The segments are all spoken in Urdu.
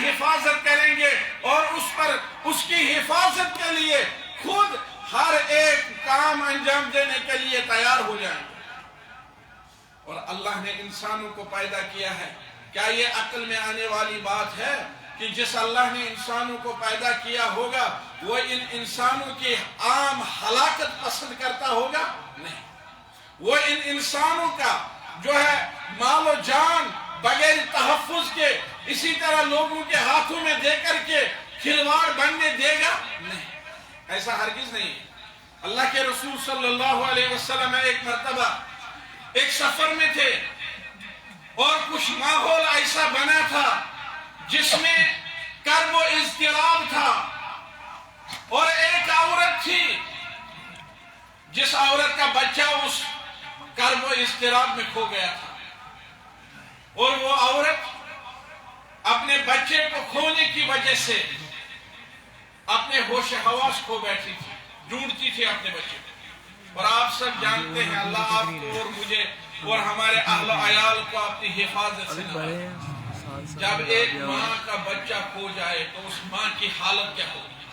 حفاظت کریں گے اور اس کی حفاظت کے لیے خود ہر ایک کام انجام دینے کے لیے تیار ہو جائیں گے۔ اور اللہ نے انسانوں کو پیدا کیا ہے، کیا یہ عقل میں آنے والی بات ہے کہ جس اللہ نے انسانوں کو پیدا کیا ہوگا وہ ان انسانوں کی عام ہلاکت پسند کرتا ہوگا؟ نہیں، وہ ان انسانوں کا جو ہے مال و جان بغیر تحفظ کے اسی طرح لوگوں کے ہاتھوں میں دے کر کے کھلواڑ بننے دے گا؟ نہیں، ایسا ہرگز نہیں۔ اللہ کے رسول صلی اللہ علیہ وسلم ایک مرتبہ ایک سفر میں تھے اور کچھ ماحول ایسا بنا تھا جس میں کرب و اضطراب تھا، اور ایک عورت تھی جس عورت کا بچہ اس کرب و اضطراب میں کھو گیا تھا، اور وہ عورت اپنے بچے کو کھونے کی وجہ سے اپنے ہوش حواس کھو بیٹھی تھی، ڈھونڈتی تھی اپنے بچے کو۔ اور آپ سب جانتے ہیں اللہ آپ کو اور مجھے اور ہمارے اہل و عیال کو اپنی حفاظت سے نوازے۔ جب ایک ماں کا بچہ کھو جائے تو اس ماں کی حالت کیا ہوگی؟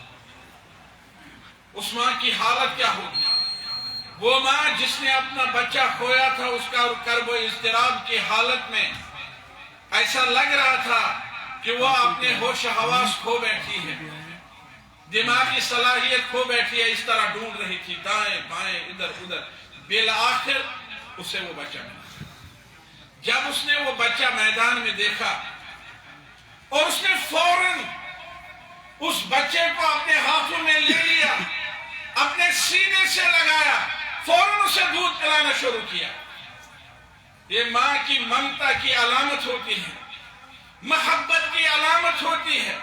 اس ماں کی حالت کیا ہوگی؟ وہ ماں جس نے اپنا بچہ کھویا تھا، اس کا کرب و اضطراب کی حالت میں ایسا لگ رہا تھا کہ وہ اپنے ہوش حواس کھو بیٹھی ہے، دماغی صلاحیت کھو بیٹھی ہے، اس طرح ڈھونڈ رہی تھی دائیں بائیں ادھر ادھر، بالآخر اسے وہ بچہ ملا۔ جب اس نے وہ بچہ میدان میں دیکھا اور اس نے فوراً اس بچے کو اپنے ہاتھوں میں لے لیا، اپنے سینے سے لگایا، فوراً اسے دودھ پلانا شروع کیا۔ یہ ماں کی ممتا کی علامت ہوتی ہے، محبت کی علامت ہوتی ہے۔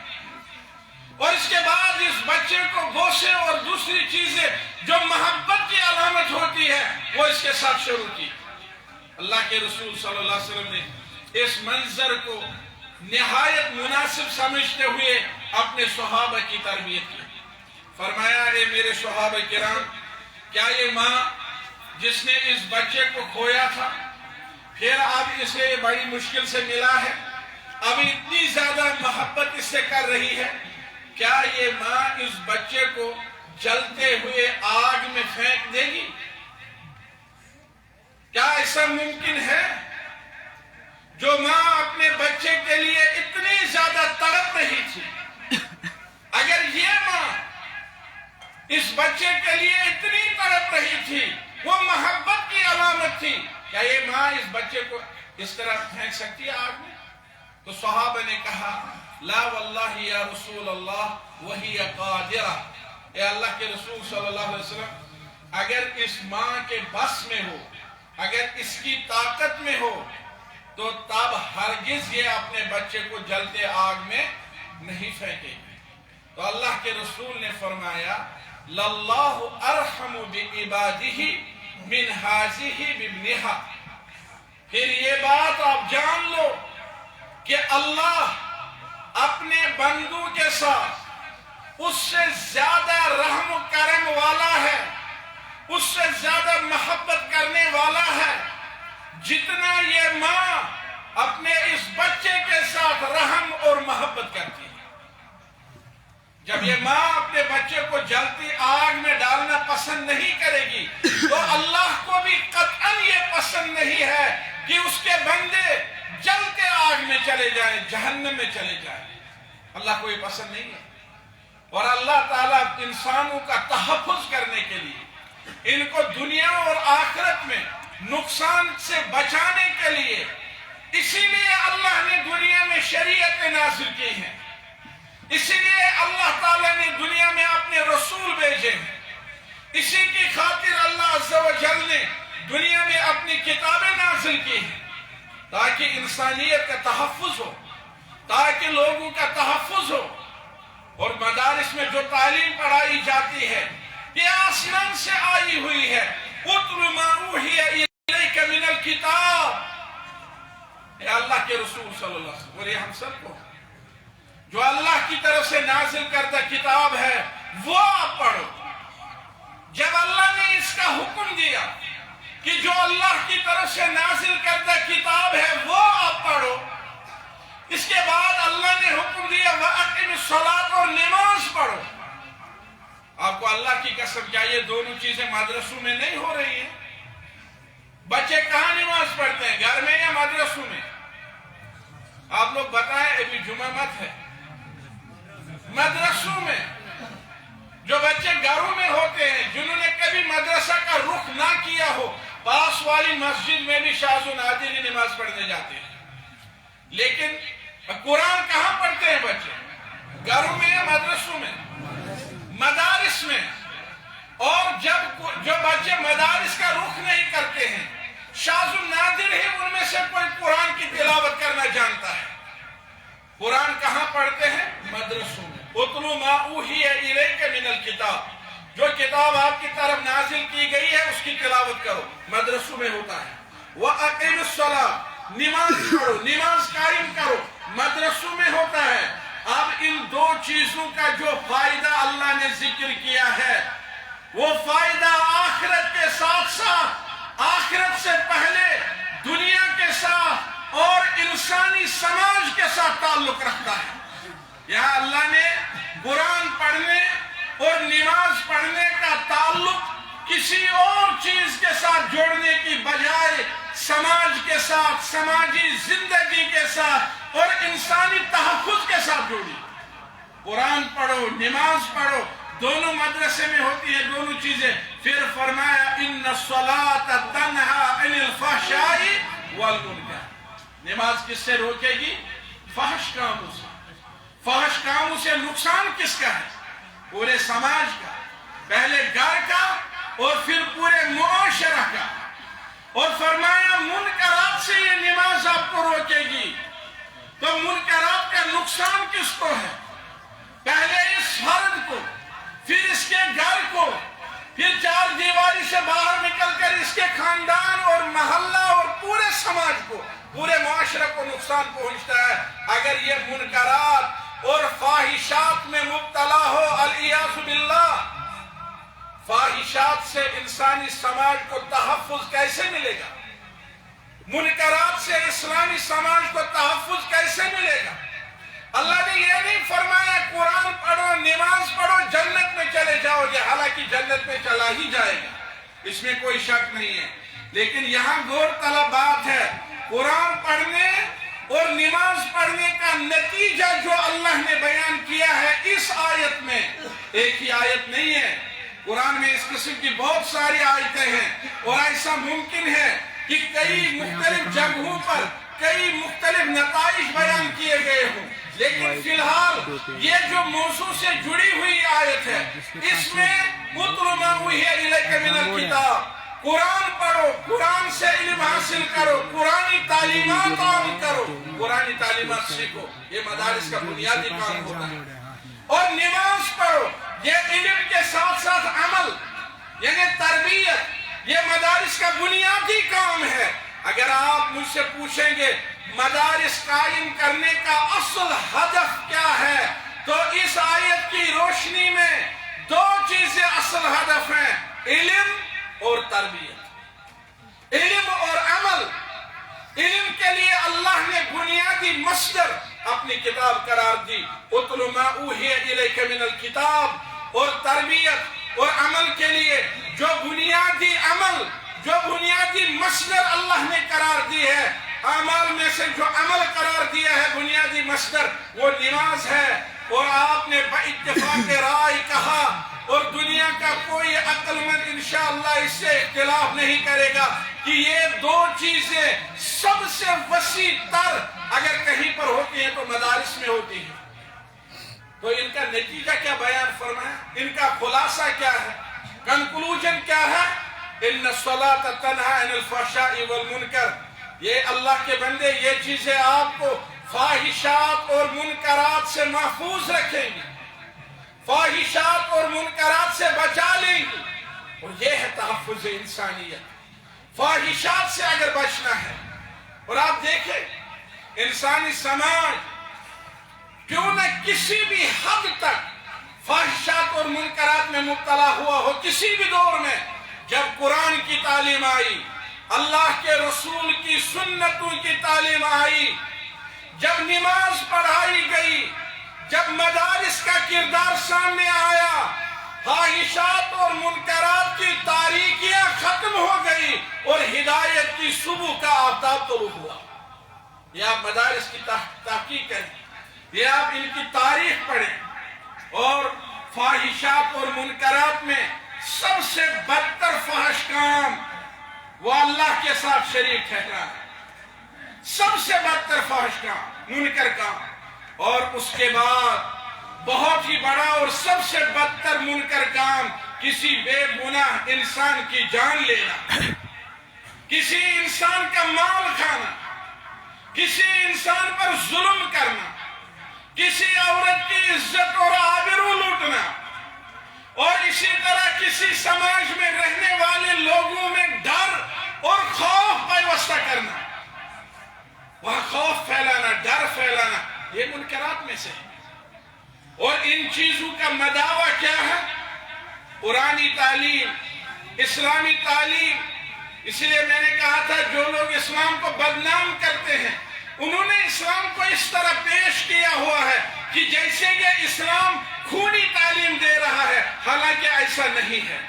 اور اس کے بعد اس بچے کو بوسے اور دوسری چیزیں جو محبت کی علامت ہوتی ہے وہ اس کے ساتھ شروع کی۔ اللہ کے رسول صلی اللہ علیہ وسلم نے اس منظر کو نہایت مناسب سمجھتے ہوئے اپنے صحابہ کی تربیت کی۔ فرمایا، اے میرے صحابہ کرام، کیا یہ ماں جس نے اس بچے کو کھویا تھا، پھر اب اسے بڑی مشکل سے ملا ہے، اب اتنی زیادہ محبت اس سے کر رہی ہے، کیا یہ ماں اس بچے کو جلتے ہوئے آگ میں پھینک دے گی؟ کیا ایسا ممکن ہے؟ جو ماں اپنے بچے کے لیے اتنی زیادہ تڑپ رہی تھی، اگر یہ ماں اس بچے کے لیے اتنی تڑپ رہی تھی، وہ محبت کی علامت تھی، کیا یہ ماں اس بچے کو اس طرح پھینک سکتی ہے آگ میں؟ تو صحابہ نے کہا، لا واللہ یا رسول اللہ وہی قادرہ، اے اللہ کے رسول صلی اللہ علیہ وسلم، اگر اس ماں کے بس میں ہو، اگر اس کی طاقت میں ہو تو تب ہرگز یہ اپنے بچے کو جلتے آگ میں نہیں پھینکے گی۔ تو اللہ کے رسول نے فرمایا، للہ ارحم بعبادہ من ہذہ بابنہا، پھر یہ بات آپ جان لو کہ اللہ اپنے بندوں کے ساتھ اس سے زیادہ رحم و کرم والا ہے، اس سے زیادہ محبت کرنے والا ہے جتنا یہ ماں اپنے اس بچے کے ساتھ رحم اور محبت کرتی ہے۔ جب یہ ماں اپنے بچے کو جلتی آگ میں ڈالنا پسند نہیں کرے گی تو اللہ کو بھی قطعاً یہ پسند نہیں ہے کہ اس کے بندے جلتے آگ میں چلے جائیں، جہنم میں چلے جائیں۔ اللہ کو یہ پسند نہیں ہے۔ اور اللہ تعالیٰ انسانوں کا تحفظ کرنے کے لیے، ان کو دنیا اور آخرت میں نقصان سے بچانے کے لیے، اسی لیے اللہ نے دنیا میں شریعت نازل کی ہیں، اسی لیے اللہ تعالیٰ نے دنیا میں اپنے رسول بھیجے ہیں، اسی کی خاطر اللہ عز و جل نے دنیا میں اپنی کتابیں نازل کی ہیں، تاکہ انسانیت کا تحفظ ہو، تاکہ لوگوں کا تحفظ ہو۔ اور مدارس میں جو تعلیم پڑھائی جاتی ہے یہ آسمان سے آئی ہوئی ہے، اتل ما اوحی الیک من الکتاب، اے اللہ کے رسول صلی اللہ علیہ وسلم، اور یہ ہم سب کو جو اللہ کی طرف سے نازل کردہ کتاب ہے وہ آپ پڑھو۔ جب اللہ نے اس کا حکم دیا کہ جو اللہ کی طرف سے نازل کردہ کتاب ہے وہ آپ پڑھو، اس کے بعد اللہ نے حکم دیا کیا یہ دونوں چیزیں مدرسوں میں نہیں ہو رہی ہیں؟ بچے کہاں نماز پڑھتے ہیں، گھر میں یا مدرسوں میں؟ آپ لوگ بتائیں، ابھی جمعہ مت ہے، مدرسوں میں۔ جو بچے گھروں میں ہوتے ہیں، جنہوں نے کبھی مدرسہ کا رخ نہ کیا ہو، پاس والی مسجد میں بھی شاذ و نادر ہی نماز پڑھنے جاتے ہیں۔ لیکن قرآن کہاں پڑھتے ہیں بچے؟ گھروں میں یا مدرسوں میں؟ مدارس میں۔ اور جب جو بچے مدارس کا رخ نہیں کرتے ہیں، شاذ و نادر ہی ان میں سے کوئی قرآن کی تلاوت کرنا جانتا ہے۔ قرآن کہاں پڑھتے ہیں؟ مدرسوں میں۔ اتلو ما اوحی الیک من الکتاب، جو کتاب آپ کی طرف نازل کی گئی ہے اس کی تلاوت کرو، مدرسوں میں ہوتا ہے۔ وَأَقِمِ الصَّلَاةَ، نماز پڑھو، نماز قائم کرو، مدرسوں میں ہوتا ہے۔ اب ان دو چیزوں کا جو فائدہ اللہ نے ذکر کیا ہے، وہ فائدہ آخرت کے ساتھ ساتھ، آخرت سے پہلے دنیا کے ساتھ اور انسانی سماج کے ساتھ تعلق رکھتا ہے۔ یہاں اللہ نے قرآن پڑھنے اور نماز پڑھنے کا تعلق کسی اور چیز کے ساتھ جوڑنے کی بجائے سماج کے ساتھ، سماجی زندگی کے ساتھ اور انسانی تحفظ کے ساتھ جوڑی۔ قرآن پڑھو، نماز پڑھو، دونوں مدرسے میں ہوتی ہیں دونوں چیزیں۔ پھر فرمایا ان الصلاۃ تنہی عن الفحشاء والمنکر، نماز کس سے روکے گی؟ فحش کاموں سے۔ فحش کاموں سے نقصان کس کا ہے؟ پورے سماج کا، پہلے گھر کا اور پھر پورے معاشرہ کا۔ اور فرمایا منکرات سے یہ نماز آپ کو روکے گی۔ تو منکرات کا نقصان کس کو ہے؟ پہلے اس فرد کو، پھر اس کے گھر کو، پھر چار دیواری سے باہر نکل کر اس کے خاندان اور محلہ اور پورے سماج کو، پورے معاشرہ کو نقصان پہنچتا ہے اگر یہ منکرات اور فاحشات میں مبتلا ہو۔ العیاذ باللہ، فاحشات سے انسانی سماج کو تحفظ کیسے ملے گا؟ منکرات سے اسلامی سماج کو تحفظ کیسے ملے گا؟ اللہ نے یہ نہیں فرمایا قرآن پڑھو، نماز پڑھو، جنت میں چلے جاؤ گے، حالانکہ جنت میں چلا ہی جائے گا، اس میں کوئی شک نہیں ہے۔ لیکن یہاں غور طلب بات ہے، قرآن پڑھنے اور نماز پڑھنے کا نتیجہ جو اللہ نے بیان کیا ہے اس آیت میں، ایک ہی آیت نہیں ہے، قرآن میں اس قسم کی بہت ساری آیتیں ہیں، اور ایسا ممکن ہے کہ کئی مختلف جگہوں پر کئی مختلف نتائج بیان کیے گئے ہوں، لیکن فی الحال یہ جو موضوع سے جڑی ہوئی آیت ہے، اس میں اتل ما اوحی الیک من الکتاب، قرآن پڑھو، قرآن سے علم حاصل کرو، قرآنی تعلیمات عام کرو، قرآنی تعلیمات سیکھو، یہ مدارس کا بنیادی کام ہوتا ہے۔ اور نماز پڑھو، یہ علم کے ساتھ ساتھ عمل یعنی تربیت، یہ مدارس کا بنیادی کام ہے۔ اگر آپ مجھ سے پوچھیں گے مدارس قائم کرنے کا اصل ہدف کیا ہے، تو اس آیت کی روشنی میں دو چیزیں اصل ہدف ہیں، علم اور تربیت، علم اور عمل۔ علم کے لیے اللہ نے بنیادی مصدر اپنی کتاب قرار دی، اتل ما اوحی الیک من الکتاب، اور تربیت اور عمل کے لیے جو بنیادی عمل، جو بنیادی مصدر اللہ نے قرار دی ہے، اعمال میں سے جو عمل قرار دیا ہے بنیادی مصدر، وہ نماز ہے۔ اور آپ نے باتفاق رائے کہا، اور دنیا کا کوئی عقل مند انشاءاللہ اس سے اختلاف نہیں کرے گا کہ یہ دو چیزیں سب سے وسیع تر اگر کہیں پر ہوتی ہیں تو مدارس میں ہوتی ہیں۔ تو ان کا نتیجہ کیا بیان فرمایا، ان کا خلاصہ کیا ہے، کنکلوژن کیا ہے؟ ان الصلاۃ تنہی عن الفحشاء والمنکر، یہ اللہ کے بندے یہ چیزیں آپ کو فاحشات اور منکرات سے محفوظ رکھیں گی، فاحشات اور منکرات سے بچا لیں گی، اور یہ ہے تحفظ انسانیت۔ فاحشات سے اگر بچنا ہے، اور آپ دیکھیں انسانی سماج کیوں نہ کسی بھی حد تک فاحشات اور منکرات میں مبتلا ہوا ہو، کسی بھی دور میں، جب قرآن کی تعلیم آئی، اللہ کے رسول کی سنتوں کی تعلیم آئی، جب نماز پڑھائی گئی، جب مدارس کا کردار سامنے آیا، خواہشات اور منکرات کی تاریکیاں ختم ہو گئی اور ہدایت کی صبح کا آفتاب طلوع ہوا۔ یہ آپ مدارس کی تحقیق کریں، یہ آپ ان کی تاریخ پڑھیں، اور خواہشات اور منکرات میں سب سے بدتر فحش کام وہ اللہ کے ساتھ شریک ٹھہرا ہے، سب سے بدتر فحش کام، منکر کام، اور اس کے بعد بہت ہی بڑا اور سب سے بدتر منکر کام کسی بے گناہ انسان کی جان لینا، کسی انسان کا مال کھانا، کسی انسان پر ظلم کرنا، کسی عورت کی عزت اور آبرو لوٹنا، اور اسی طرح کسی سماج میں رہنے والے لوگوں میں ڈر اور خوف پیوستہ کرنا، وہاں خوف پھیلانا، ڈر پھیلانا، یہ منکرات میں سے ہے۔ اور ان چیزوں کا مداوع کیا ہے؟ قرآنی تعلیم، اسلامی تعلیم۔ اس لیے میں نے کہا تھا جو لوگ اسلام کو بدنام کرتے ہیں انہوں نے اسلام کو اس طرح پیش کیا ہوا ہے کہ جیسے یہ اسلام خونی تعلیم دے رہا ہے، حالانکہ ایسا نہیں ہے۔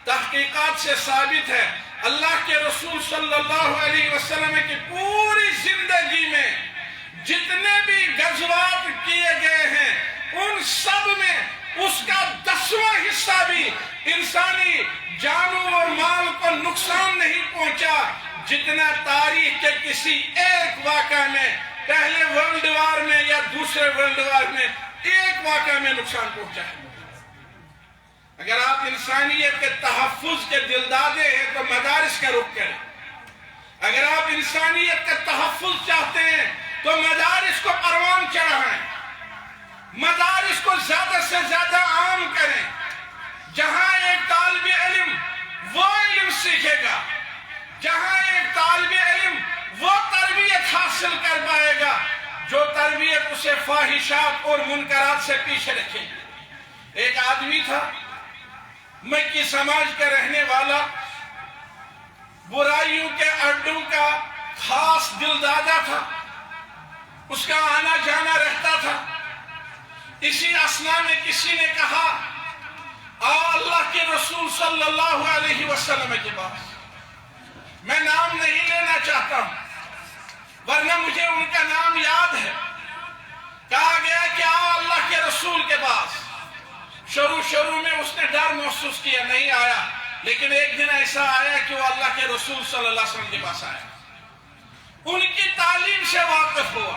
تحقیقات سے ثابت ہے، اللہ کے رسول صلی اللہ علیہ وسلم کی پوری زندگی میں جتنے بھی غزوات کیے گئے ہیں ان سب میں اس کا 10واں حصہ بھی انسانی جانوں اور مال کو نقصان نہیں پہنچا جتنا تاریخ کے کسی ایک واقعہ میں، پہلے ورلڈ وار میں یا دوسرے ورلڈ وار میں ایک واقعہ میں نقصان پہنچا ہے۔ اگر آپ انسانیت کے تحفظ کے دلدادے ہیں تو مدارس کا رخ کریں، اگر آپ انسانیت کا تحفظ چاہتے ہیں تو مدارس کو پروان چڑھائیں، مدارس کو زیادہ سے زیادہ عام کریں، جہاں ایک طالب علم وہ علم سیکھے گا، جہاں ایک طالب علم وہ تربیت حاصل کر پائے گا جو تربیت اسے فاحشات اور منکرات سے پیچھے رکھے گی۔ ایک آدمی تھا، مکی سماج کا رہنے والا، برائیوں کے اڈوں کا خاص دلدادہ تھا، اس کا آنا جانا رہتا تھا۔ اسی اثناء میں کسی نے کہا آ اللہ کے رسول صلی اللہ علیہ وسلم کے پاس، میں نام نہیں لینا چاہتا ہوں ورنہ مجھے ان کا نام یاد ہے۔ کہا گیا کہ آ اللہ کے رسول کے پاس۔ شروع میں اس نے ڈر محسوس کیا، نہیں آیا، لیکن ایک دن ایسا آیا کہ وہ اللہ کے رسول صلی اللہ علیہ وسلم کے پاس آیا، ان کی تعلیم سے واقف ہوا،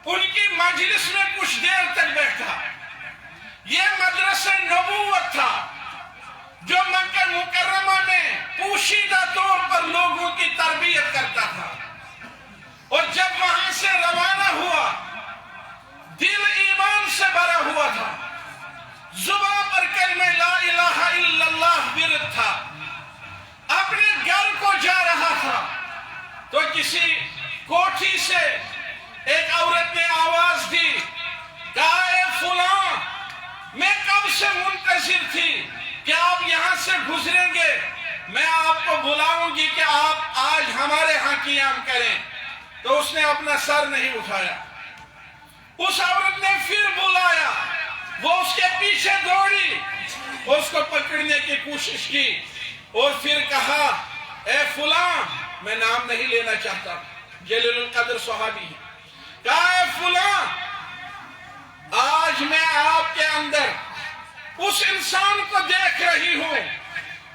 ان کی مجلس میں کچھ دیر تک بیٹھا۔ یہ مدرسہ نبوت تھا جو مکہ مکرمہ میں پوشیدہ طور پر لوگوں کی تربیت کرتا تھا، اور جب وہاں سے روانہ ہوا دل ایمان سے بھرا ہوا تھا، زبان پر کلمہ لا الہ الا اللہ ورد تھا، اپنے گھر کو جا رہا تھا تو کسی کوٹھی سے ایک عورت نے آواز دی، کہا اے فلاں، میں کب سے منتظر تھی کہ آپ یہاں سے گزریں گے، میں آپ کو بلاؤں گی کہ آپ آج ہمارے ہاں قیام کریں۔ تو اس نے اپنا سر نہیں اٹھایا۔ اس عورت نے پھر بلایا، وہ اس کے پیچھے دوڑی، اس کو پکڑنے کی کوشش کی، اور پھر کہا اے فلاں، میں نام نہیں لینا چاہتا، جلیل القدر صحابی ہے، کہا اے فلاں، آج میں آپ کے اندر اس انسان کو دیکھ رہی ہوں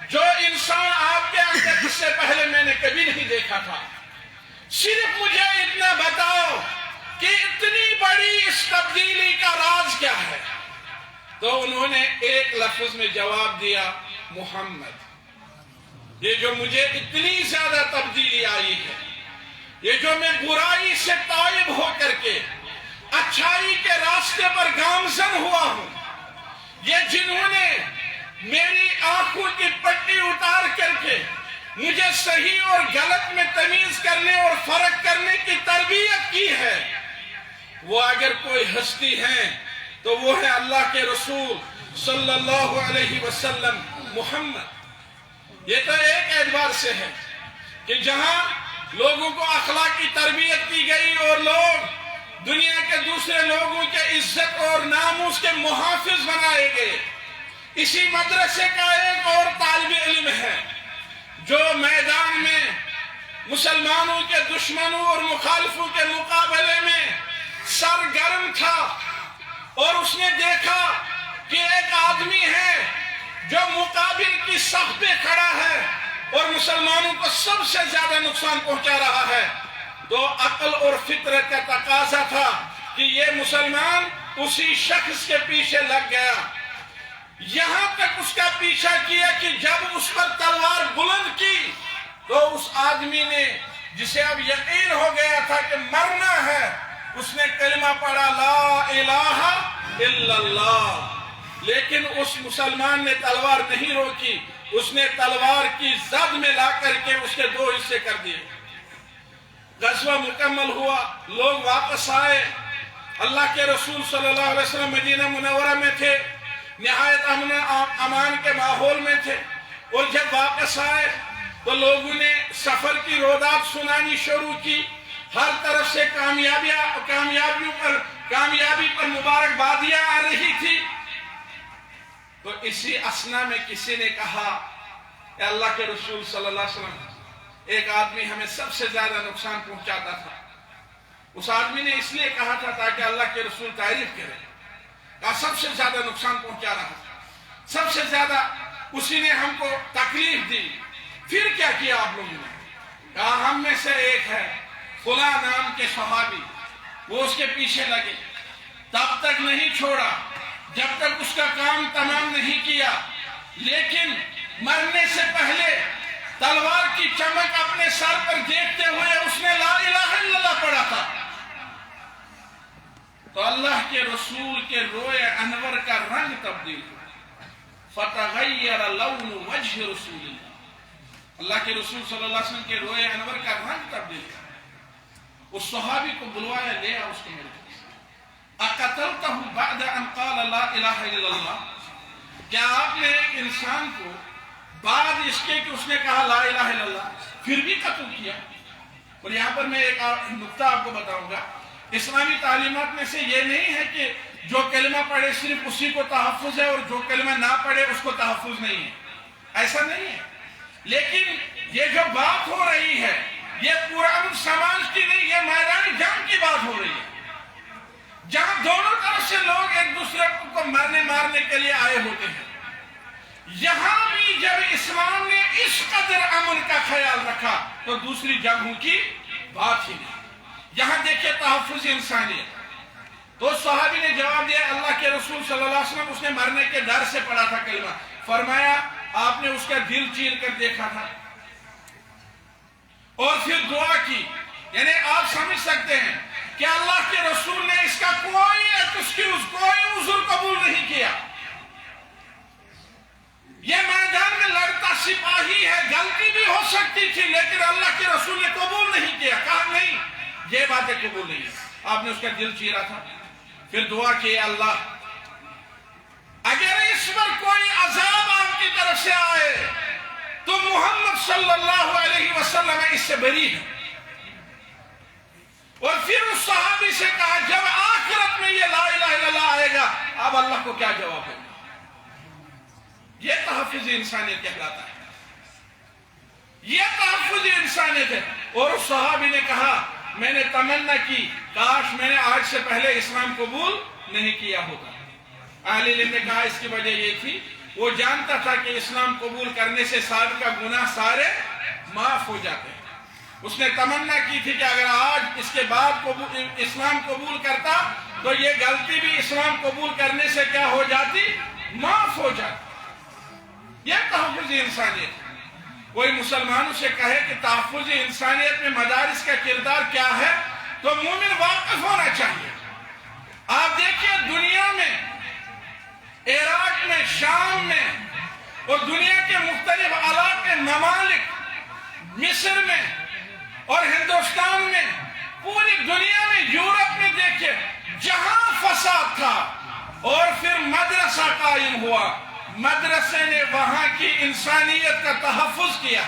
جو انسان آپ کے اندر اس سے پہلے میں نے کبھی نہیں دیکھا تھا، صرف مجھے اتنا بتاؤ کہ اتنی بڑی اس تبدیلی کا راز کیا ہے؟ تو انہوں نے ایک لفظ میں جواب دیا، محمد۔ یہ جو مجھے اتنی زیادہ تبدیلی آئی ہے، یہ جو میں برائی سے تائب ہو کر کے اچھائی کے راستے پر گامزن ہوا ہوں، یہ جنہوں نے میری آنکھوں کی پٹی اتار کر کے مجھے صحیح اور غلط میں تمیز کرنے اور فرق کرنے کی تربیت کی ہے، وہ اگر کوئی ہستی ہے تو وہ ہے اللہ کے رسول صلی اللہ علیہ وسلم، محمد۔ یہ تو ایک اعتبار سے ہے کہ جہاں لوگوں کو اخلاقی تربیت دی گئی اور لوگ دنیا کے دوسرے لوگوں کے عزت اور ناموس کے محافظ بنائے گئے، اسی مدرسے کا ایک اور طالب علم ہے جو میدان میں مسلمانوں کے دشمنوں اور مخالفوں کے مقابلے میں سرگرم تھا، اور اس نے دیکھا کہ ایک آدمی ہے جو مقابل کی صف پہ کھڑا ہے اور مسلمانوں کو سب سے زیادہ نقصان پہنچا رہا ہے، تو عقل اور فطرت کا تقاضا تھا کہ یہ مسلمان اسی شخص کے پیچھے لگ گیا، یہاں تک اس کا پیچھا کیا کہ جب اس پر تلوار بلند کی تو اس آدمی نے، جسے اب یقین ہو گیا تھا کہ مرنا ہے، اس نے کلمہ پڑھا لا الہ الا اللہ، لیکن اس مسلمان نے تلوار نہیں روکی، اس نے تلوار کی زد میں لا کر کے اس کے دو حصے کر دیے۔ غزوہ مکمل ہوا، لوگ واپس آئے، اللہ کے رسول صلی اللہ علیہ وسلم مدینہ منورہ میں تھے، نہایت امن امان کے ماحول میں تھے، اور جب واپس آئے تو لوگوں نے سفر کی رودات سنانی شروع کی، ہر طرف سے کامیابی پر مبارکبادیاں آ رہی تھی۔ تو اسی اسنا میں کسی نے کہا کہ اللہ کے رسول صلی اللہ علیہ وسلم، ایک آدمی ہمیں سب سے زیادہ نقصان پہنچاتا تھا۔ اس آدمی نے اس لیے کہا تھا تاکہ اللہ کے رسول تعریف کرے، کہا سب سے زیادہ نقصان پہنچا رہا تھا، سب سے زیادہ اسی نے ہم کو تکلیف دی۔ پھر کیا کیا آپ لوگوں نے؟ کہا ہم میں سے ایک ہے فلاں نام کے صحابی، وہ اس کے پیچھے لگے، تب تک نہیں چھوڑا جب تک اس کا کام تمام نہیں کیا، لیکن مرنے سے پہلے تلوار کی چمک اپنے سر پر دیکھتے ہوئے اس نے لا الہ الا اللہ پڑھا تھا۔ تو اللہ کے رسول کے روئے انور کا رنگ تبدیل ہوا، فتغیر لون وجہ رسول اللہ، اللہ کے رسول صلی اللہ علیہ وسلم کے روئے انور کا رنگ تبدیل ہوا۔ اس صحابی کو بلوایا، لے آؤ اس کو میرے پاس۔ اقتلتہ بعد ان قال لا الہ الا اللہ، کیا آپ نے ایک انسان کو بعد اس کے کہ اس نے کہا لا الہ الا اللہ پھر بھی قتل کیا؟ اور یہاں پر میں ایک نقطہ آپ کو بتاؤں گا، اسلامی تعلیمات میں سے یہ نہیں ہے کہ جو کلمہ پڑھے صرف اسی کو تحفظ ہے اور جو کلمہ نہ پڑھے اس کو تحفظ نہیں ہے، ایسا نہیں ہے، لیکن یہ جو بات ہو رہی ہے یہ پورا سماج کی نہیں، یہ میدان جنگ کی بات ہو رہی ہے، جہاں دونوں طرف سے لوگ ایک دوسرے کو مارنے کے لیے آئے ہوتے ہیں۔ یہاں بھی جب اسلام نے اس قدر امن کا خیال رکھا تو دوسری جنگوں کی بات ہی نہیں۔ یہاں دیکھیں تحفظ انسانیت، تو صحابی نے جواب دیا، اللہ کے رسول صلی اللہ علیہ وسلم اس نے مرنے کے ڈر سے پڑھا تھا کلمہ، فرمایا آپ نے اس کا دل چیر کر دیکھا تھا اور پھر دعا کی، یعنی آپ سمجھ سکتے ہیں کہ اللہ کے رسول نے اس کا کوئی ایکسکیوز، کوئی عذر قبول نہیں کیا۔ یہ میدان میں لڑتا سپاہی ہے، غلطی بھی ہو سکتی تھی، لیکن اللہ کے رسول نے قبول نہیں کیا، کہا نہیں یہ باتیں قبول نہیں ہے۔ آپ نے اس کا دل چیرا تھا، پھر دعا کی، اللہ اگر اس پر کوئی عذاب آپ کی طرف سے آئے تو محمد صلی اللہ علیہ وسلم اس سے بری ہے۔ اور پھر اس صحابی سے کہا جب آخرت میں یہ لا الہ الا اللہ آئے گا اب اللہ کو کیا جواب ہے؟ یہ تحفظ انسانیت کہلاتا ہے، یہ تحفظ انسانیت ہے۔ اور اس صحابی نے کہا میں نے تمنا کی کاش میں نے آج سے پہلے اسلام قبول نہیں کیا ہوتا۔ اہل علم نے کہا اس کی وجہ یہ تھی وہ جانتا تھا کہ اسلام قبول کرنے سے سابقہ گناہ سارے معاف ہو جاتے ہیں۔ اس نے تمنا کی تھی کہ اگر آج اس کے بعد اسلام قبول کرتا تو یہ غلطی بھی اسلام قبول کرنے سے کیا ہو جاتی؟ معاف ہو جاتی۔ یہ تحفظ انسانیت ہے۔ کوئی مسلمانوں سے کہے کہ تحفظ انسانیت میں مدارس کا کردار کیا ہے تو مومن واقف ہونا چاہیے۔ آپ دیکھیے دنیا میں، عراق میں، شام میں اور دنیا کے مختلف علاقے، ممالک، مصر میں اور ہندوستان میں، پوری دنیا میں، یورپ میں دیکھیں جہاں فساد تھا اور پھر مدرسہ قائم ہوا، مدرسے نے وہاں کی انسانیت کا تحفظ کیا۔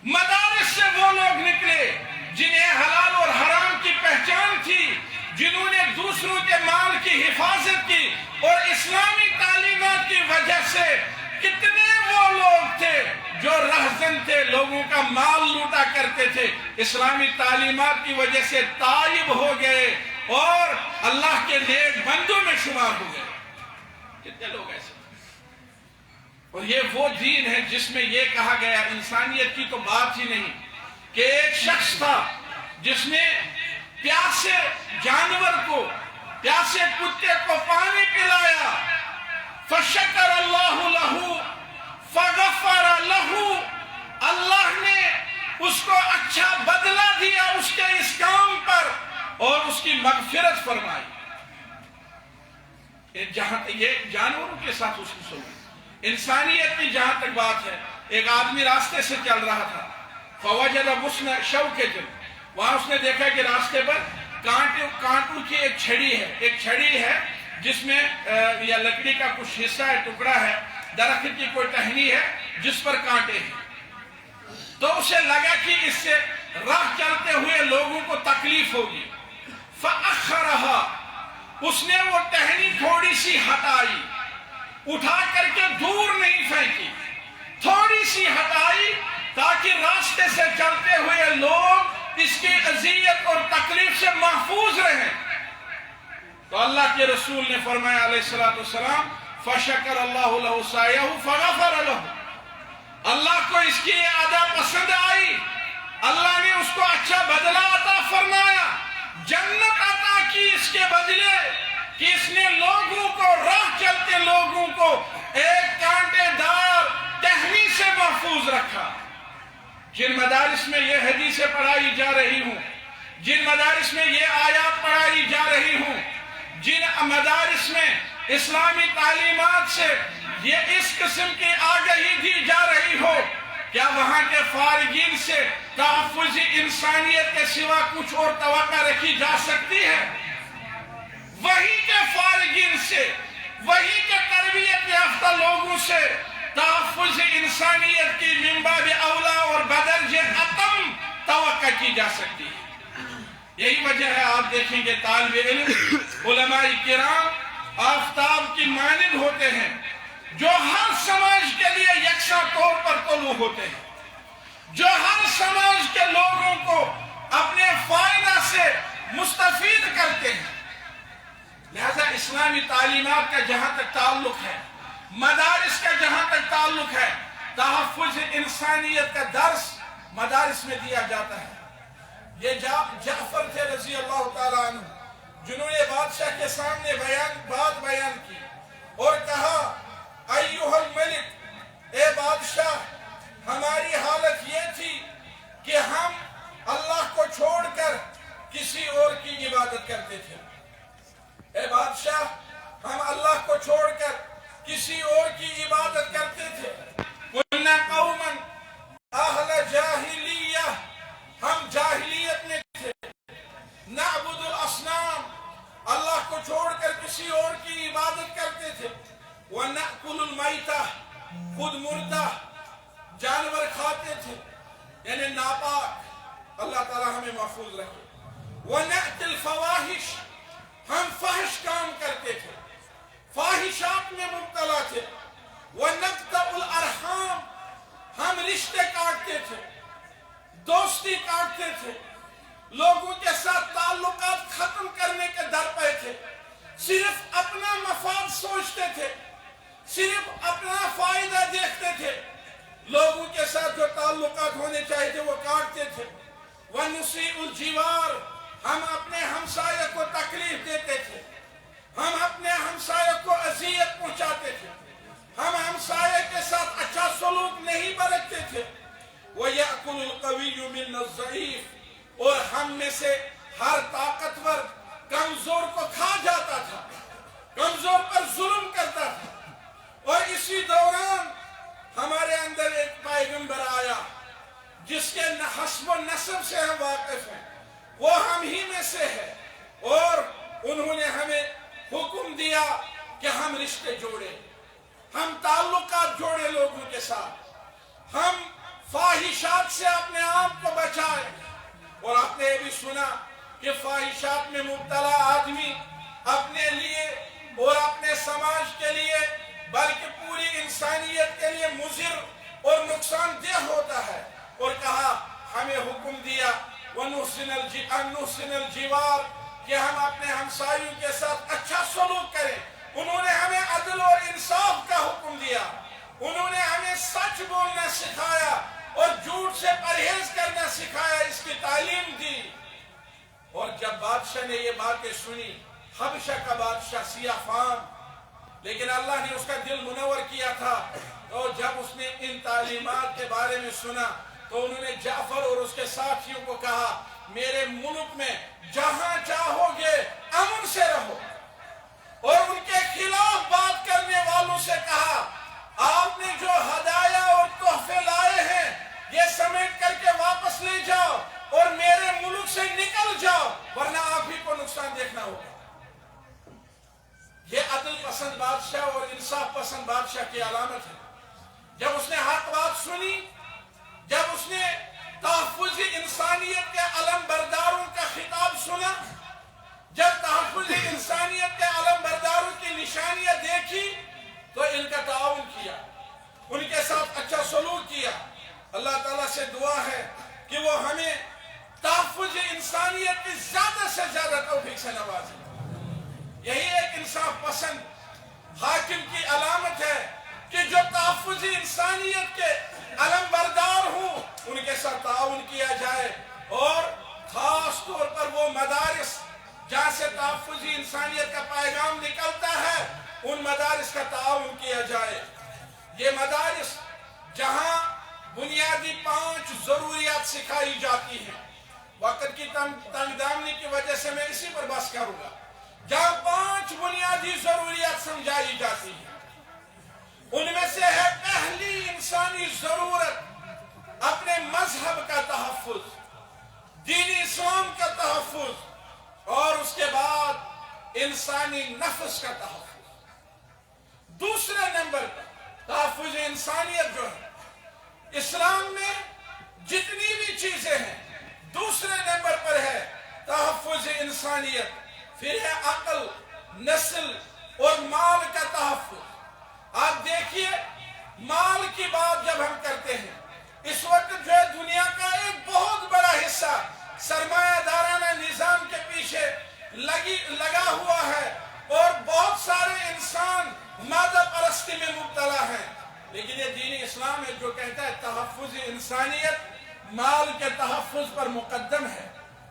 مدارس سے وہ لوگ نکلے جنہیں حلال اور حرام کی پہچان تھی، جنہوں نے دوسروں کے مال کی حفاظت کی اور اسلامی تعلیمات کی وجہ سے کتنے وہ لوگ تھے جو رہزن تھے، لوگوں کا مال لوٹا کرتے تھے، اسلامی تعلیمات کی وجہ سے تائب ہو گئے اور اللہ کے نیک بندوں میں شمار ہو گئے. کتنے لوگ ایسے. اور یہ وہ دین ہے جس میں یہ کہا گیا، انسانیت کی تو بات ہی نہیں، کہ ایک شخص تھا جس نے پیاسے جانور کو، پیاسے کتے کو پانی پلایا، فشکر اللہ لہو فغفر لہو، اللہ نے اس کو اچھا بدلہ دیا اس کے اس کام پر اور اس کی مغفرت فرمائی. یہ جانوروں کے ساتھ اس کی سلوک. انسانیت کی جہاں تک بات ہے، ایک آدمی راستے سے چل رہا تھا، فوجد غصن شوکۃ، وہاں اس نے دیکھا کہ راستے پر کانٹوں کی ایک چھڑی ہے جس میں یا لکڑی کا کچھ حصہ ہے، ٹکڑا ہے، درخت کی کوئی ٹہنی ہے جس پر کانٹے ہیں. تو اسے لگا کہ اس سے راہ چلتے ہوئے لوگوں کو تکلیف ہوگی. فَأَخَّرَهَا، اس نے وہ ٹہنی تھوڑی سی ہٹائی، اٹھا کر کے دور نہیں پھینکی، تھوڑی سی ہٹائی تاکہ راستے سے چلتے ہوئے لوگ اس کی اذیت اور تکلیف سے محفوظ رہیں. تو اللہ کے رسول نے فرمایا علیہ السلام، فَشَكَرَ اللَّهُ لَهُ سَعْيَهُ فَغَفَرَ لَهُ، اللہ کو اس کی یہ ادا پسند آئی، اللہ نے اس کو اچھا بدلہ عطا فرمایا، جنت عطا کی اس کے بدلے، کہ اس نے لوگوں کو، راہ چلتے لوگوں کو ایک کانٹے دار ٹہنی سے محفوظ رکھا. جن مدارس میں یہ حدیثیں پڑھائی جا رہی ہوں، جن مدارس میں یہ آیات پڑھائی جا رہی ہوں، جن مدارس میں اسلامی تعلیمات سے یہ اس قسم کی آگہی دی جا رہی ہو، کیا وہاں کے فارغین سے تحفظ انسانیت کے سوا کچھ اور توقع رکھی جا سکتی ہے؟ وہی کے فارغین سے، وہی کے تربیت یافتہ لوگوں سے تحفظ انسانیت کی من باب اولا اور بدرج اتم توقع کی جا سکتی ہے. یہی وجہ ہے آپ دیکھیں گے طالب علم، علماء کرام آفتاب کی مانند ہوتے ہیں جو ہر سماج کے لیے یکساں طور پر طلوع ہوتے ہیں، جو ہر سماج کے لوگوں کو اپنے فائدہ سے مستفید کرتے ہیں. لہذا اسلامی تعلیمات کا جہاں تک تعلق ہے، مدارس کا جہاں تک تعلق ہے، تحفظ انسانیت کا درس مدارس میں دیا جاتا ہے. یہ جعفر تھے رضی اللہ تعالیٰ عنہ، جنہوں نے بادشاہ کے سامنے بات بیان کی اور کہا، ایھا الملک، اے بادشاہ، ہماری حالت یہ تھی کہ ہم اللہ کو چھوڑ کر کسی اور کی عبادت کرتے تھے. اے بادشاہ، ہم اللہ کو چھوڑ کر کسی اور کی عبادت کرتے تھے. کُنَّا قَوْمًا أَهْلَ جَاهِلِيَّةٍ، ہم جاہلیت میں تھے. نَعْبُدُ الْأَصْنَامَ، اللہ کو چھوڑ کر کسی اور کی عبادت کرتے تھے. وَنَأْكُلُ الْمَيْتَةَ، خود مردہ جانور کھاتے تھے، یعنی ناپاک. اللہ تعالی ہمیں محفوظ رکھے. وَنَأْتِ الْفَوَاحِشِ، ہم فحش کام کرتے تھے، فاحشات میں مبتلا تھے. وَنَقْطَعُ الْأَرْحَامَ، ہم رشتے کاٹتے تھے، دوستی کاٹتے تھے، لوگوں کے ساتھ تعلقات ختم کرنے کے در پہ تھے، صرف اپنا مفاد سوچتے تھے، صرف اپنا فائدہ دیکھتے تھے، لوگوں کے ساتھ جو تعلقات ہونے چاہیے تھے وہ کاٹتے تھے. وَنُسِيءُ الْجِوَارِ، ہم اپنے ہمسایہ کو تکلیف دیتے تھے، ہم اپنے ہمسایہ کو اذیت پہنچاتے تھے، ہم ہمسایہ کے ساتھ اچھا سلوک نہیں برتتے تھے. وَيَأْكُلُ الْقَوِيُّ مِنَّ الضَّعِيفِ، اور ہم میں سے ہر طاقتور کمزور کو کھا جاتا تھا، کمزور پر ظلم کرتا تھا. اور اسی دوران ہمارے اندر ایک پیغمبر آیا جس کے حسب و نسب سے ہم واقف ہیں، وہ ہم ہی میں سے ہے، اور انہوں نے ہمیں حکم دیا کہ ہم رشتے جوڑیں، ہم تعلقات جوڑے لوگوں کے ساتھ، ہم فاحشات سے اپنے آپ کو بچائیں. اور آپ نے یہ بھی سنا کہ فاحشات میں مبتلا آدمی اپنے لیے اور اپنے سماج کے لیے بلکہ پوری انسانیت کے لیے مضر اور نقصان دہ ہوتا ہے۔ اور کہا ہمیں حکم دیا وَنُحْسِنَ الْجِوَارَ کہ ہم اپنے ہمسایوں کے ساتھ اچھا سلوک کریں۔ انہوں نے ہمیں عدل اور انصاف کا حکم دیا، انہوں نے ہمیں سچ بولنا سکھایا اور جھوٹ سے پرہیز کرنا سکھایا، اس کی تعلیم دی۔ اور جب بادشاہ نے یہ باتیں سنی، حبشہ کا بادشاہ سیاہ فام، لیکن اللہ نے اس کا دل منور کیا تھا، تو جب اس نے ان تعلیمات کے بارے میں سنا تو انہوں نے جعفر اور اس کے ساتھیوں کو کہا میرے ملک میں جہاں چاہو گے امن سے رہو، اور ان کے خلاف بات کرنے والوں سے کہا آپ نے جو ہدایہ اور تحفے لائے ہیں یہ سمیٹ کر کے واپس لے جاؤ اور میرے ملک سے نکل جاؤ، ورنہ آپ ہی کو نقصان دیکھنا ہوگا۔ یہ عدل پسند بادشاہ اور انصاف پسند بادشاہ کی علامت ہے۔ جب اس نے حق بات سنی، جب اس نے تحفظ انسانیت کے علم برداروں کا خطاب سنا، جب تحفظ انسانیت کے علم برداروں کی نشانیاں دیکھی تو ان کا تعاون کیا، ان کے ساتھ اچھا سلوک کیا۔ اللہ تعالیٰ سے دعا ہے کہ وہ ہمیں تحفظ انسانیت کی زیادہ سے زیادہ توفیق سے نوازے۔ یہی ایک انصاف پسند حاکم کی علامت ہے کہ جو تحفظ انسانیت کے علم بردار ہوں ان کے ساتھ تعاون کیا جائے، اور خاص طور پر وہ مدارس جہاں سے تحفظ انسانیت کا پیغام نکلتا ہے ان مدارس کا تعاون کیا جائے۔ یہ مدارس جہاں بنیادی 5 ضروریات سکھائی جاتی ہیں، وقت کی تنگ دامنی کی وجہ سے میں اسی پر بحث کروں گا، جہاں 5 بنیادی ضروریات سمجھائی جاتی ہیں، ان میں سے ہے پہلی انسانی ضرورت اپنے مذہب کا تحفظ، دین اسلام کا تحفظ، اور اس کے بعد انسانی نفس کا تحفظ۔ دوسرے نمبر پر تحفظ انسانیت جو ہے، اسلام میں جتنی بھی چیزیں ہیں دوسرے نمبر پر ہے تحفظ انسانیت، پھر ہے عقل، نسل اور مال کا تحفظ۔ آپ دیکھیے مال کی بات جب ہم کرتے ہیں، اس وقت جو ہے دنیا کا ایک بہت بڑا حصہ سرمایہ دارانہ نظام کے پیچھے لگا ہوا ہے، اور بہت سارے انسان مادہ پرستی میں مبتلا ہیں، لیکن یہ دین اسلام ہے جو کہتا ہے تحفظ انسانیت مال کے تحفظ پر مقدم ہے۔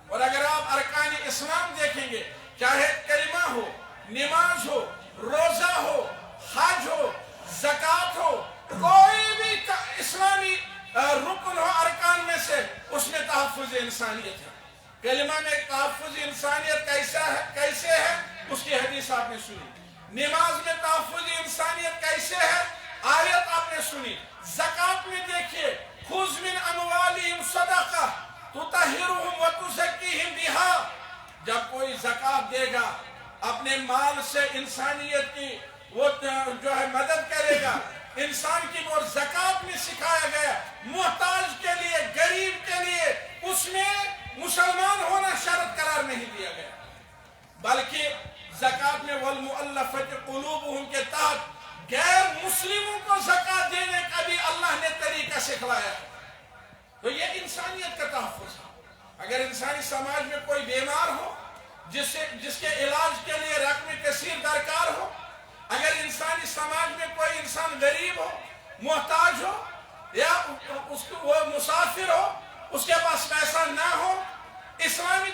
اور اگر آپ ارکان اسلام دیکھیں گے، چاہے کلمہ ہو، نماز ہو، روزہ ہو، حج ہو، زکوٰۃ ہو، کوئی بھی اسلامی رکن ہو ارکان میں سے، اس میں تحفظ انسانیت ہے۔ کلمہ میں تحفظ انسانیت کیسے ہے اس کی حدیث آپ نے سنی، نماز میں تحفظ انسانیت کیسے ہے آیت آپ نے سنی، زکوٰۃ میں دیکھیے خذ من اموالہم صدقہ تطہرہم وتزکیہم بہا، جب کوئی زکوٰۃ دے گا اپنے مال سے انسانیت کی وہ جو ہے مدد کرے گا، انسان کی وہ زکوٰۃ میں سکھایا گیا، محتاج کے لیے، غریب کے لیے اس میں مسلمان ہونا شرط قرار نہیں دیا گیا، بلکہ زکوٰۃ میں والمؤلفۃ قلوبہم کے تحت غیر مسلموں کو زکوٰۃ دینے کا بھی اللہ نے طریقہ سکھلایا ہے۔ تو یہ انسانیت کا تحفظ ہے۔ اگر انسانی سماج میں کوئی بیمار ہو جس کے علاج کے لیے رقم کثیر درکار ہو، اگر انسانی سماج میں کوئی انسان غریب ہو، محتاج ہو، یا وہ مسافر ہو، اس کے پاس پیسہ نہ ہو، اسلامی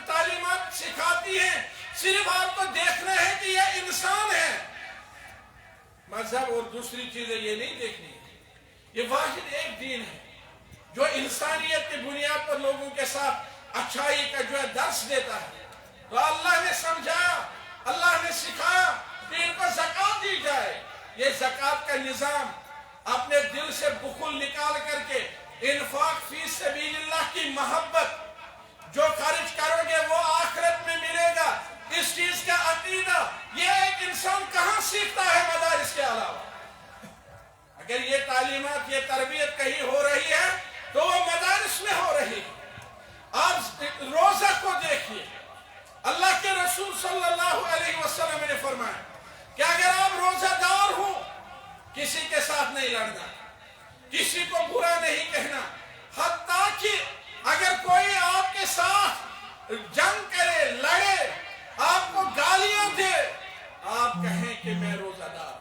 تعلیمات سکھاتی ہیں صرف آپ کو دیکھنا ہے کہ یہ انسان ہے، مذہب اور دوسری چیزیں یہ نہیں دیکھنی ہے۔ یہ واحد ایک دین ہے جو انسانیت کی بنیاد پر لوگوں کے ساتھ اچھائی کا جو ہے درس دیتا ہے۔ تو اللہ نے سمجھایا، اللہ نے سکھایا کہ ان کو زکوٰۃ دی جائے۔ یہ زکوٰۃ کا نظام اپنے دل سے بخل نکال کر کے انفاق فی سبیل اللہ کی محبت، جو خرچ کرو گے وہ آخرت میں ملے گا، اس چیز کا عقیدہ یہ ایک انسان کہاں سیکھتا ہے مدارس کے علاوہ؟ اگر یہ تعلیمات، یہ تربیت کہیں ہو رہی ہے تو وہ مدارس میں ہو رہی ہے۔ آپ روزہ کو دیکھیے، اللہ کے رسول صلی اللہ علیہ وسلم نے فرمایا کہ اگر آپ روزہ دار نہیں لڑنا، کسی کو برا نہیں کہنا، حتیٰ کہ اگر کوئی آپ کے ساتھ جنگ کرے، لڑے، آپ کو گالیاں دے، آپ کہیں کہ میں روزہ دار۔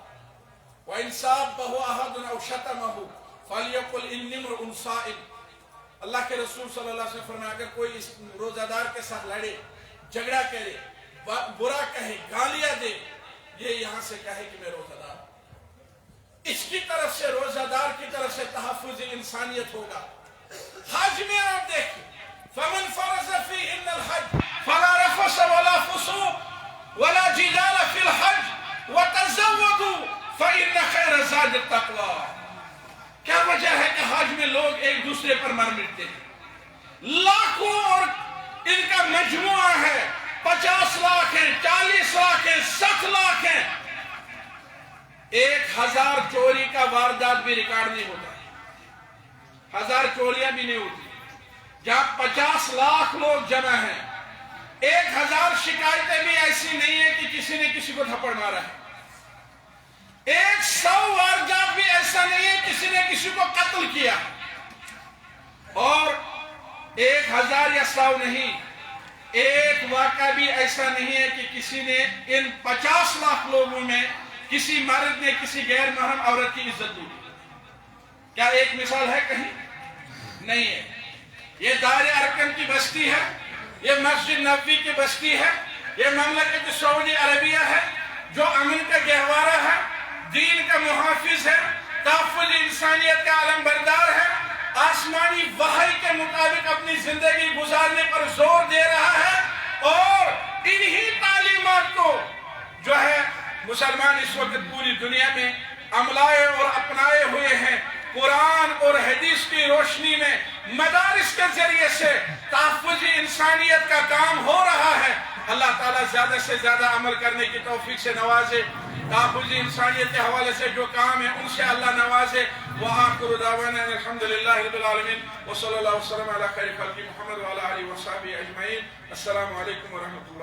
وَإِنْ صَابَّهُ أَحَدٌ أَوْ شَتَمَهُ فَلْيَقُلْ إِنِّي امْرُؤٌ صَائِمٌ۔ اللہ کے رسول صلی اللہ علیہ وسلم فرمایا اگر کوئی اس روزہ دار کے ساتھ لڑے، جھگڑا کرے، برا کہے، گالیاں دے، یہ یہاں سے کہے کہ میں روزہ دار ہوں۔ اس کی طرف سے، روزہ دار کی طرف سے تحفظ انسانیت ہوگا۔ حج میں آپ دیکھیں، فَمَنْ فَرَضَ فِيهِنَّ الْحَجَّ فَلَا رَفَثَ وَلَا فُسُوقَ وَلَا جِدَالَ فِي الْحَجِّ وَتَزَوَّدُوا فَإِنَّ خَيْرَ الزَّادِ التَّقْوَىٰ۔ کیا وجہ ہے کہ حج میں لوگ ایک دوسرے پر مر مٹتے ہیں؟ لاکھوں اور ان کا مجموعہ ہے، 50 لاکھ ہیں، 40 لاکھ ہیں، 60 لاکھ ہیں، 1000 چوری کا واردات بھی ریکارڈ نہیں ہوتا، 1000 چوریاں بھی نہیں ہوتی۔ جہاں 50 لاکھ لوگ جمع ہیں، 1000 شکایتیں بھی ایسی نہیں ہیں کہ کسی نے کسی کو تھپڑ مارا ہے، 100 واردات بھی ایسا نہیں ہے کسی نے کسی کو قتل کیا، اور 1000 یا 100 نہیں، ایک واقعہ بھی ایسا نہیں ہے کہ کسی نے ان 50 لاکھ لوگوں میں کسی مرد نے کسی غیر محرم عورت کی عزت دی۔ کیا ایک مثال ہے کہیں؟ نہیں ہے۔ یہ دار ارکم کی بستی ہے، یہ مسجد نبوی کی بستی ہے، یہ مملکت سعودی عربیہ ہے جو امن کا گہوارہ ہے، دین کا محافظ ہے، تحفظ انسانیت کا علم بردار ہے، آسمانی وحی کے مطابق اپنی زندگی گزارنے پر زور دے رہا ہے، اور انہی تعلیمات کو جو ہے مسلمان اس وقت پوری دنیا میں عملائے اور اپنائے ہوئے ہیں۔ قرآن اور حدیث کی روشنی میں مدارس کے ذریعے سے تحفظ انسانیت کا کام ہو رہا ہے۔ اللہ تعالیٰ زیادہ سے زیادہ عمل کرنے کی توفیق سے نوازے، تحفظ انسانیت کے حوالے سے جو کام ہے ان سے اللہ نوازے۔ وآخر دعوانا الحمدللہ رب العالمین وصلی اللہ وسلم علی خیر خلق محمد وعلی آلہ وصحبہ اجمعین۔ السلام علیکم ورحمۃ اللہ۔